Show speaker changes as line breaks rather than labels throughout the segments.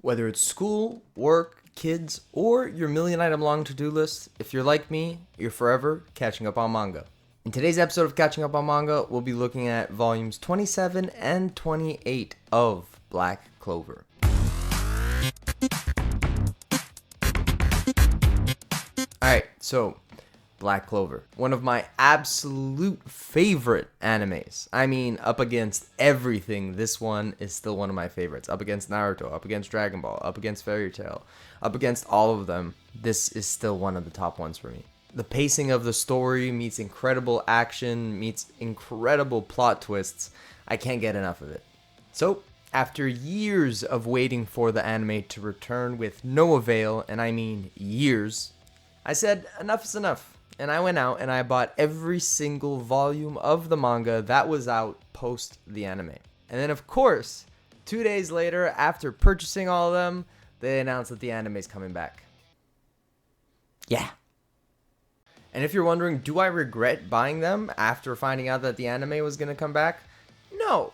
Whether it's school, work, kids, or your million item long to-do list, if you're like me, you're forever catching up on manga. In today's episode of Catching Up on Manga, we'll be looking at volumes 27 and 28 of Black Clover. Alright, so Black Clover, one of my absolute favorite animes. I mean, up against everything, this one is still one of my favorites. Up against Naruto, up against Dragon Ball, up against Fairy Tail, up against all of them, this is still one of the top ones for me. The pacing of the story meets incredible action, meets incredible plot twists. I can't get enough of it. So, after years of waiting for the anime to return with no avail, and I mean years, I said enough is enough. And I went out and I bought every single volume of the manga that was out post the anime. And then of course, 2 days later, after purchasing all of them, they announced that the anime is coming back. Yeah. And if you're wondering, do I regret buying them after finding out that the anime was going to come back? No.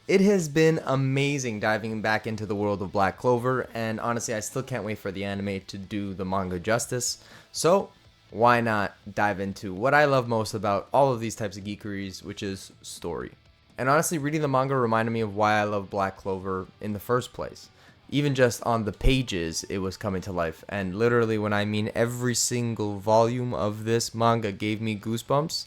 It has been amazing diving back into the world of Black Clover, and honestly, I still can't wait for the anime to do the manga justice. So, why not dive into what I love most about all of these types of geekeries, which is story. And honestly, reading the manga reminded me of why I love Black Clover in the first place. Even just on the pages, it was coming to life. And literally, when I mean every single volume of this manga gave me goosebumps,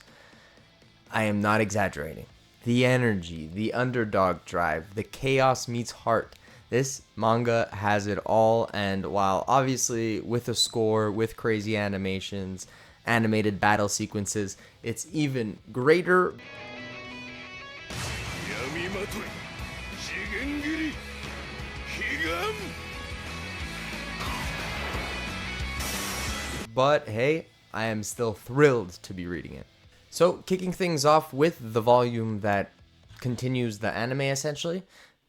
I am not exaggerating. The energy, the underdog drive, the chaos meets heart. This manga has it all, and while obviously with a score, with crazy animations, animated battle sequences, it's even greater. But hey, I am still thrilled to be reading it. So, kicking things off with the volume that continues the anime essentially,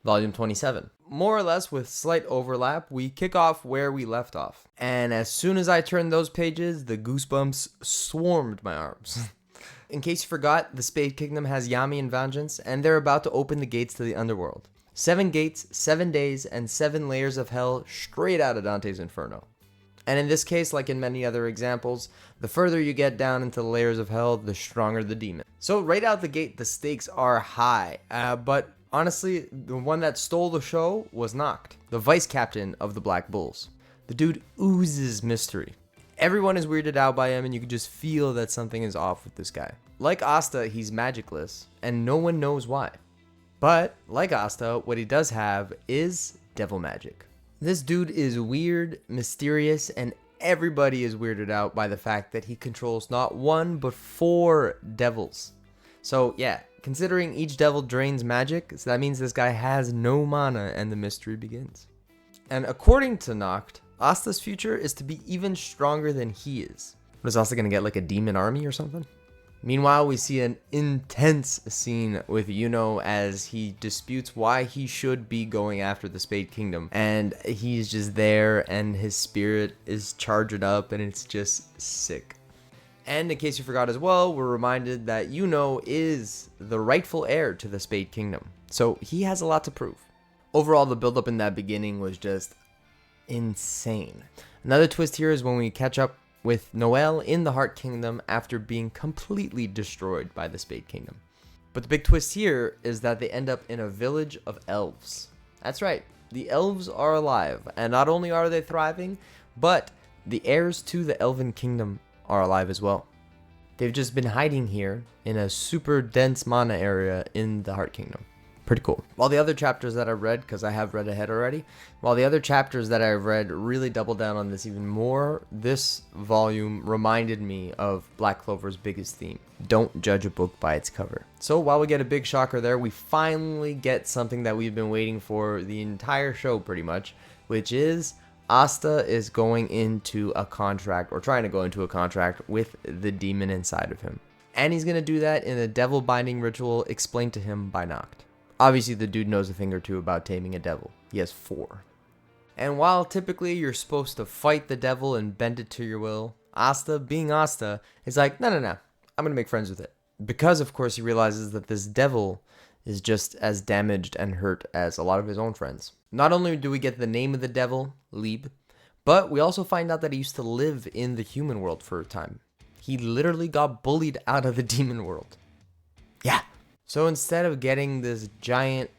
volume 27. More or less with slight overlap, we kick off where we left off. And as soon as I turned those pages, the goosebumps swarmed my arms. In case you forgot, the Spade Kingdom has Yami and Vengeance, and they're about to open the gates to the underworld. 7 gates, 7 days, and 7 layers of hell straight out of Dante's Inferno. And in this case, like in many other examples, the further you get down into the layers of hell, the stronger the demon. So right out the gate, the stakes are high, but honestly, the one that stole the show was Noct, the vice captain of the Black Bulls. The dude oozes mystery. Everyone is weirded out by him, and you can just feel that something is off with this guy. Like Asta, he's magicless, and no one knows why. But, like Asta, what he does have is devil magic. This dude is weird, mysterious, and everybody is weirded out by the fact that he controls not 1, but 4 devils. So yeah, considering each devil drains magic, so that means this guy has no mana, and the mystery begins. And according to Noct, Asta's future is to be even stronger than he is. What, is Asta gonna get like a demon army or something? Meanwhile, we see an intense scene with Yuno as he disputes why he should be going after the Spade Kingdom. And he's just there, and his spirit is charged up, and it's just sick. And in case you forgot as well, we're reminded that Yuno is the rightful heir to the Spade Kingdom. So he has a lot to prove. Overall, the build-up in that beginning was just insane. Another twist here is when we catch up with Noelle in the Heart Kingdom after being completely destroyed by the Spade Kingdom. But the big twist here is that they end up in a village of elves. That's right, the elves are alive, and not only are they thriving, but the heirs to the Elven Kingdom are alive as well. They've just been hiding here in a super dense mana area in the Heart Kingdom. Pretty cool. While the other chapters that I've read, because I have read ahead already, while the other chapters that I've read really double down on this even more, this volume reminded me of Black Clover's biggest theme. Don't judge a book by its cover. So while we get a big shocker there, we finally get something that we've been waiting for the entire show pretty much, which is Asta is going into a contract, or trying to go into a contract with the demon inside of him. And he's going to do that in a devil binding ritual explained to him by Noct. Obviously, the dude knows a thing or two about taming a devil. He has 4. And while typically you're supposed to fight the devil and bend it to your will, Asta, being Asta, is like, no, I'm going to make friends with it. Because, of course, he realizes that this devil is just as damaged and hurt as a lot of his own friends. Not only do we get the name of the devil, Lieb, but we also find out that he used to live in the human world for a time. He literally got bullied out of the demon world. Yeah. So instead of getting this giant,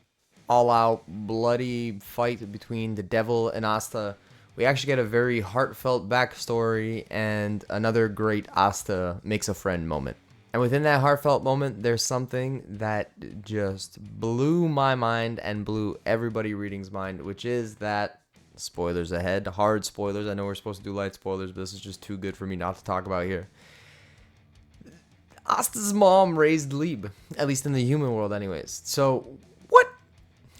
all-out, bloody fight between the devil and Asta, we actually get a very heartfelt backstory and another great Asta makes a friend moment. And within that heartfelt moment, there's something that just blew my mind and blew everybody reading's mind, which is that, spoilers ahead, hard spoilers. I know we're supposed to do light spoilers, but this is just too good for me not to talk about here. Asta's mom raised Lieb, at least in the human world anyways. So, what?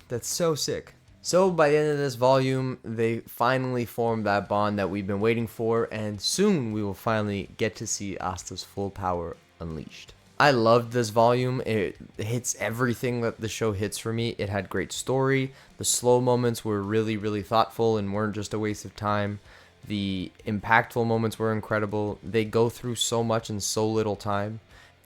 That's so sick. So by the end of this volume, they finally form that bond that we've been waiting for, and soon we will finally get to see Asta's full power unleashed. I loved this volume. It hits everything that the show hits for me. It had great story. The slow moments were really, really thoughtful and weren't just a waste of time. The impactful moments were incredible. They go through so much in so little time.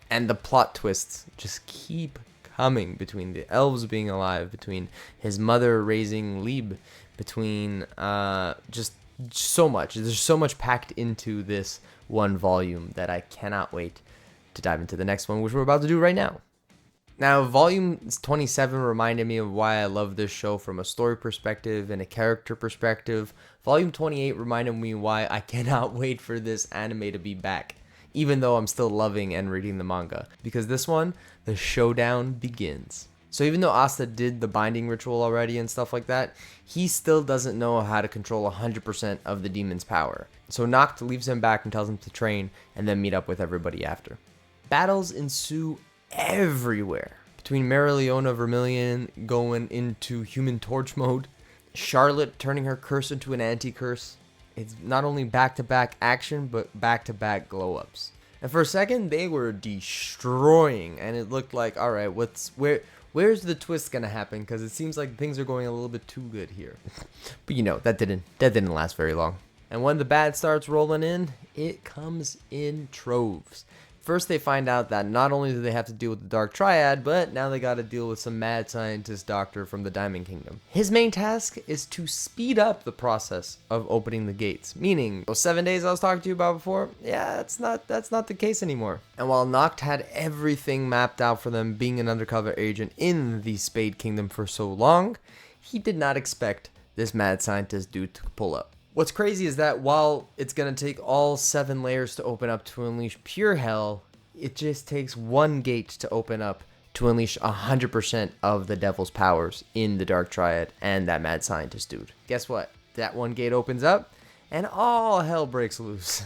And the plot twists just keep coming between the elves being alive, between his mother raising Lieb, between just so much. There's so much packed into this one volume that I cannot wait to dive into the next one, which we're about to do right now. Now, volume 27 reminded me of why I love this show from a story perspective and a character perspective. Volume 28 reminded me why I cannot wait for this anime to be back, even though I'm still loving and reading the manga. Because this one, the showdown begins. So even though Asta did the binding ritual already and stuff like that, he still doesn't know how to control 100% of the demon's power. So Noct leaves him back and tells him to train and then meet up with everybody after. Battles ensue everywhere. Between Marileona Vermilion going into Human Torch mode, Charlotte turning her curse into an anti-curse. It's not only back-to-back action, but back-to-back glow-ups. And for a second, they were destroying, and it looked like, all right, where's the twist gonna happen? Because it seems like things are going a little bit too good here. But you know, that didn't last very long. And when the bad starts rolling in, it comes in troves. First, they find out that not only do they have to deal with the Dark Triad, but now they got to deal with some mad scientist doctor from the Diamond Kingdom. His main task is to speed up the process of opening the gates, meaning those 7 days I was talking to you about before, yeah, that's not the case anymore. And while Noct had everything mapped out for them being an undercover agent in the Spade Kingdom for so long, he did not expect this mad scientist dude to pull up. What's crazy is that while it's going to take all 7 layers to open up to unleash pure hell, it just takes one gate to open up to unleash 100% of the devil's powers in the Dark Triad and that mad scientist dude. Guess what? That one gate opens up and all hell breaks loose.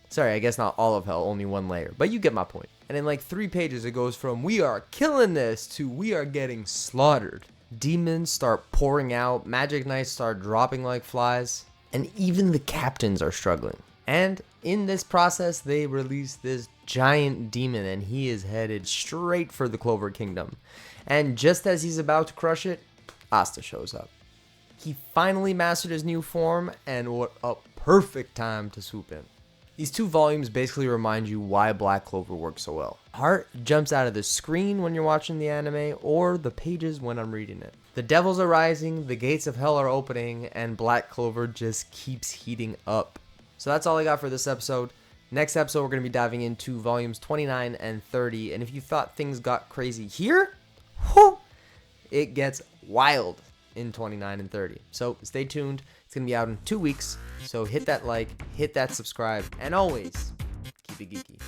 Sorry, I guess not all of hell, only one layer, but you get my point. And in like 3 pages, it goes from we are killing this to we are getting slaughtered. Demons start pouring out, magic knights start dropping like flies. And even the captains are struggling. And in this process, they release this giant demon, and he is headed straight for the Clover Kingdom. And just as he's about to crush it, Asta shows up. He finally mastered his new form, and what a perfect time to swoop in. These 2 volumes basically remind you why Black Clover works so well. Heart jumps out of the screen when you're watching the anime, or the pages when I'm reading it. The devils are rising, the gates of hell are opening, and Black Clover just keeps heating up. So that's all I got for this episode. Next episode, we're going to be diving into volumes 29 and 30, and if you thought things got crazy here, whew, it gets wild in 29 and 30. So stay tuned. It's going to be out in 2 weeks. So hit that like, hit that subscribe, and always keep it geeky.